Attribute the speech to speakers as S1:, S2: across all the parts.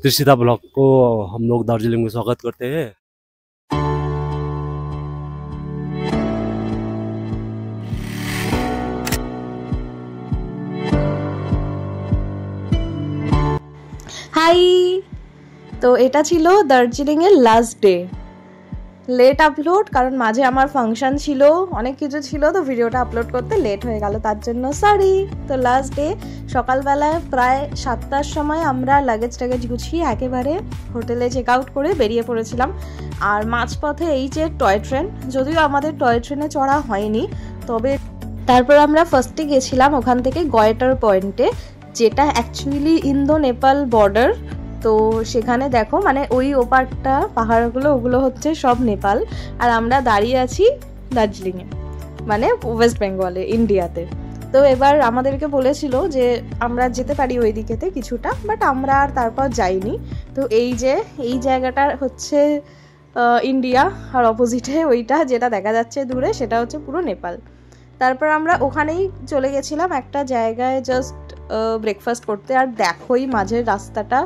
S1: Trishita block को हम लोग दार्जिलिंग में स्वागत करते हैं।
S2: হাই, তো এটা ছিল দার্জিলিংয়ের লাস্ট ডে। লেট আপলোড, কারণ মাঝে আমার ফাংশন ছিল, অনেক কিছু ছিল, তো ভিডিওটা আপলোড করতে লেট হয়ে গেল, তার জন্য সরি। তো লাস্ট ডে সকালবেলায় প্রায় 7টার সময় আমরা লাগেজ গুছিয়ে একেবারে হোটেলে চেক আউট করে বেরিয়ে পড়েছিলাম। আর মাঝপথে এই যে টয় ট্রেন, যদিও আমাদের টয় ট্রেনে চড়া হয়নি, তবে তারপর আমরা ফার্স্টে গেছিলাম ওখান থেকে গয়েটার পয়েন্টে, যেটা অ্যাকচুয়ালি ইন্দো নেপাল বর্ডার। তো সেখানে দেখো মানে ওই ওপারটা পাহাড়গুলো ওগুলো হচ্ছে সব নেপাল, আর আমরা দাঁড়িয়ে আছি দার্জিলিংয়ে, মানে ওয়েস্ট বেঙ্গলে, ইন্ডিয়াতে। তো এবার আমাদেরকে বলেছিল যে আমরা যেতে পারি ওই দিকেতে কিছুটা, বাট আমরা আর তারপর যাইনি। তো এই যে এই জায়গাটা হচ্ছে ইন্ডিয়া, আর অপোজিটে ওইটা যেটা দেখা যাচ্ছে দূরে সেটা হচ্ছে পুরো নেপাল। তারপর আমরা ওখানেই চলে গেছিলাম একটা জায়গায় জাস্ট ব্রেকফাস্ট করতে। আর দেখোই মাঝের রাস্তাটা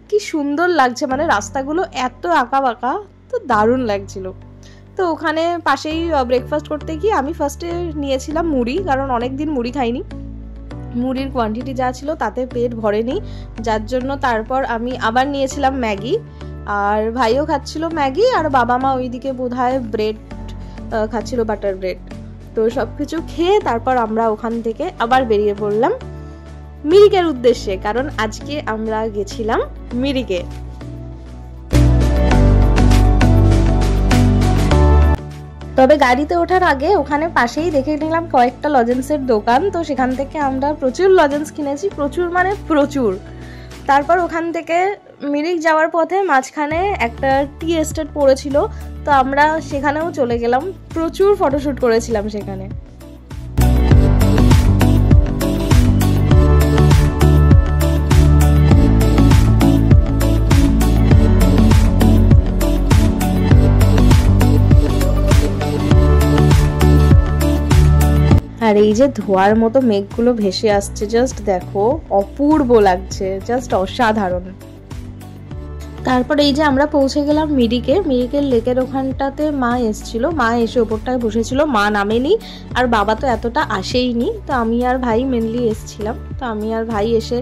S2: কি সুন্দর লাগছে, মানে রাস্তাগুলো এত আঁকা বাঁকা, তো দারুণ লাগছিল। তো ওখানে পাশেই ব্রেকফাস্ট করতে গিয়ে আমি ফার্স্টে নিয়েছিলাম মুড়ি, কারণ অনেক দিন মুড়ি খাইনি, মুড়ির কোয়ান্টিটি যা ছিল তাতে পেট ভরেনি, যার জন্য তারপর আমি আবার নিয়েছিলাম ম্যাগি, আর ভাইও খাচ্ছিল ম্যাগি, আর বাবা মা ওইদিকে বোধহয় ব্রেড খাচ্ছিল, বাটার ব্রেড। তো সব কিছু খেয়ে তারপর আমরা ওখান থেকে আবার বেরিয়ে পড়লাম মিরিকের উদ্দেশ্যে, কারণ আজকে আমরা গেছিলাম মিরিকে। তবে গাড়িতে ওঠার আগে ওখানে পাশেই দেখে নিলাম কয়েকটা লজেন্সের দোকান, তো সেখান থেকে আমরা প্রচুর লজেন্স কিনেছি, প্রচুর মানে প্রচুর। তারপর ওখান থেকে মিরিক যাওয়ার পথে মাঝখানে একটা টি এস্টেট পড়েছিল, তো আমরা সেখানেও চলে গেলাম, প্রচুর ফটোশ্যুট করেছিলাম সেখানে। আর এই যে ধোয়ার মতো মেঘগুলো ভেসে আসছে, জাস্ট দেখো অপূর্ব লাগছে, জাস্ট অসাধারণ। তারপর এই যে আমরা পৌঁছে গেলাম মিরিকের লেকের ওখানটাতে মা এসেছিল, মা এসে ওপরটায় বসেছিল, মা নামেনি, আর বাবা তো এতটা আসেইনি। তো আমি আর ভাই মেনলি এসেছিলাম, তো আমি আর ভাই এসে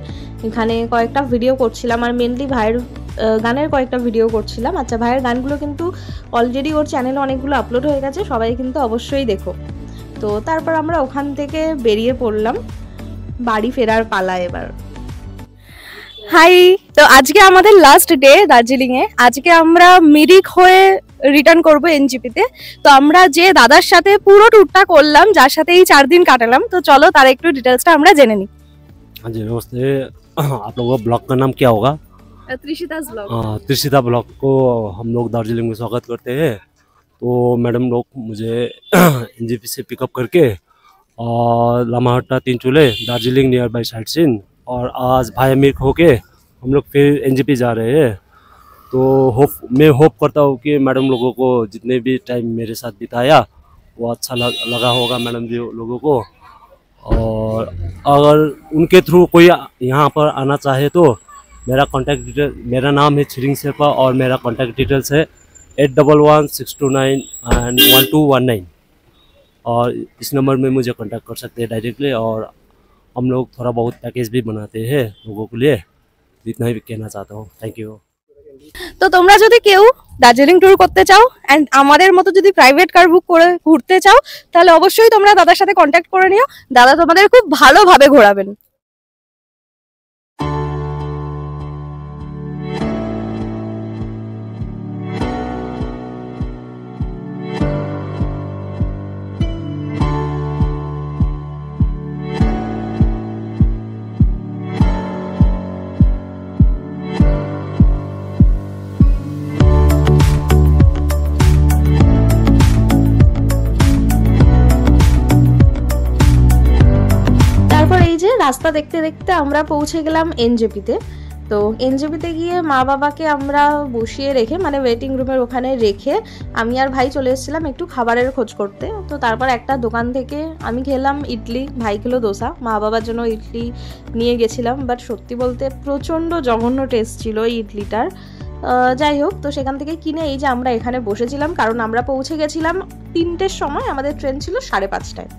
S2: এখানে কয়েকটা ভিডিও করছিলাম, আর মেনলি ভাইয়ের গানের কয়েকটা ভিডিও করছিলাম। আচ্ছা, ভাইয়ের গানগুলো কিন্তু অলরেডি ওর চ্যানেলে অনেকগুলো আপলোড হয়ে গেছে, সবাই কিন্তু অবশ্যই দেখো। তো তারপর আমরা ওখান থেকে বেরিয়ে পড়লাম, বাড়ি ফেরার পালা এবার। হাই, তো আজকে আমাদের লাস্ট ডে দার্জিলিংয়ে। আজকে আমরা মিরিক হয়ে রিটার্ন করব এনজিপিতে। তো আমরা যে দাদার সাথে পুরো ট্যুরটা করলাম, যার সাথে এই 4 दिन কাটালাম, তো চলো তার একটু ডিটেলসটা আমরা জেনে নিই।
S1: हाँ जी नमस्ते। आप लोगों का ब्लॉग का नाम क्या होगा?
S2: त्रिशिता's ब्लॉग।
S1: त्रिशिता ब्लॉग को हम लोग दार्जिलिंग में स्वागत करते हैं। तो मैडम लोग मुझे एनजीपी से पिकअप करके और Lamahatta Tinchuley Darjeeling nearby sightseeing, और आज भाई मिर्क होके हम लोग फिर एनजीपी जा रहे हैं। तो मैं होप करता हूँ कि मैडम लोगों को जितने भी टाइम मेरे साथ बिताया वो अच्छा लगा होगा मैडम जी लोगों को। और अगर उनके थ्रू कोई यहाँ पर आना चाहे तो मेरा कॉन्टैक्ट डिटेल, मेरा नाम है छिरिंग शेरपा और मेरा कॉन्टैक्ट डिटेल्स है 8116291219, और इस नंबर में मुझे कांटेक्ट कर सकते हैं डायरेक्टली। और हम लोग थोड़ा बहुत पैकेज भी बनाते हैं लोगों के लिए, इतना ही कहना चाहता हूँ। Thank you.
S2: তো তোমরা যদি কেউ দার্জিলিং ট্যুর করতে চাও অ্যান্ড আমাদের মতো যদি প্রাইভেট কার বুক করে ঘুরতে চাও, তাহলে অবশ্যই তোমরা দাদার সাথে কন্ট্যাক্ট করে নিও, দাদা তোমাদের খুব ভালোভাবে ঘোরাবেন। রাস্তা দেখতে দেখতে আমরা পৌঁছে গেলাম এনজেপিতে। তো এনজেপিতে গিয়ে মা বাবাকে আমরা বসিয়ে রেখে মানে ওয়েটিং রুমের ওখানে রেখে আমি আর ভাই চলে এসেছিলাম একটু খাবারের খোঁজ করতে। তো তারপর একটা দোকান থেকে আমি খেলাম ইডলি, ভাই খেলো দোসা, মা বাবার জন্য ইডলি নিয়ে গেছিলাম। বাট সত্যি বলতে প্রচণ্ড জঘন্য টেস্ট ছিল এই ইডলিটার। যাই হোক, তো সেখান থেকে কিনে এই যে আমরা এখানে বসেছিলাম, কারণ আমরা পৌঁছে গেছিলাম 3টের সময়, আমাদের ট্রেন ছিল 5:30টায়।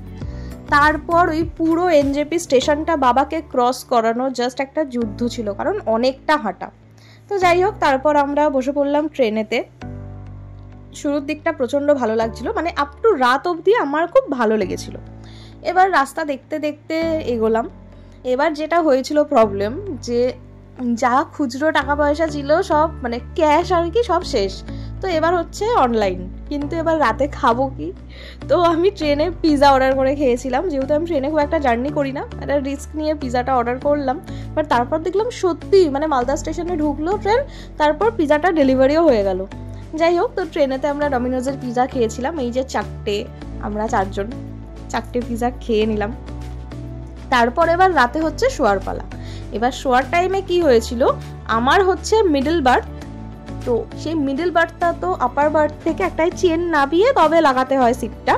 S2: তারপর ওই পুরো এনজেপি স্টেশনটা বাবাকে ক্রস করানো জাস্ট একটা যুদ্ধ ছিল, কারণ অনেকটা হাঁটা। তো যাই হোক, তারপর আমরা বসে পড়লাম ট্রেনেতে। শুরুর দিকটা প্রচণ্ড ভালো লাগছিল, মানে আপ টু রাত অবধি আমার খুব ভালো লেগেছিল। এবার রাস্তা দেখতে দেখতে এগোলাম। এবার যেটা হয়েছিল প্রবলেম, যে যা খুচরো টাকা পয়সা ছিল সব মানে ক্যাশ আর কি সব শেষ। তো এবার হচ্ছে অনলাইন, কিন্তু এবার রাতে খাবো কি? তো আমি ট্রেনে পিৎজা অর্ডার করে খেয়েছিলাম, যেহেতু আমি ট্রেনে খুব একটা জার্নি করি না, একটা রিস্ক নিয়ে পিৎজাটা অর্ডার করলাম। বাট তারপর দেখলাম সত্যি মানে মালদা স্টেশনে ঢুকলো ট্রেন, তারপর পিৎজাটা ডেলিভারিও হয়ে গেল। যাই হোক, তো ট্রেনেতে আমরা ডমিনোজের পিৎজা খেয়েছিলাম, এই যে 4টে, আমরা 4জন 4টে পিৎজা খেয়ে নিলাম। তারপর এবার রাতে হচ্ছে শোয়ার পালা। এবার শোয়ার টাইমে কি হয়েছিল, আমার হচ্ছে মিডল বার্থ। তো সেই মিডল বার্থটা তো আপার বার্থ থেকে একটাই চেন নামিয়ে তবে লাগাতে হয় সিটটা।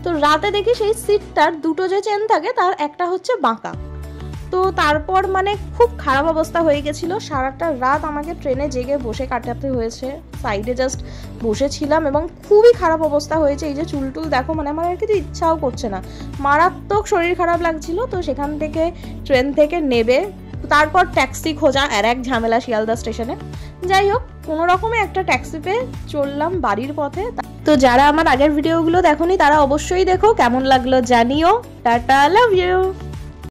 S2: তো রাতে দেখি সেই সিটটার 2টো যে চেন থাকে তার একটা হচ্ছে বাঁকা। তো তারপর মানে খুব খারাপ অবস্থা হয়ে গেছিল, সারাটা রাত আমাকে ট্রেনে জেগে বসে কাটাতে হয়েছে। সাইডে জাস্ট বসেছিলাম এবং খুবই খারাপ অবস্থা হয়েছে। এই যে চুলটুল দেখো, মানে আমার আর কিছু ইচ্ছাও করছে না, মারাত্মক শরীর খারাপ লাগছিল। তো সেখান থেকে ট্রেন থেকে নেবে তারপর ট্যাক্সি খোঁজা আর এক ঝামেলা শিয়ালদা স্টেশনে। যাই হোক, কোনো রকমে একটা ট্যাক্সি পেয়ে চললাম বাড়ির পথে। তো যারা আমার আগের ভিডিওগুলো দেখোনি তারা অবশ্যই দেখো, কেমন লাগলো জানিও। Tata, love you.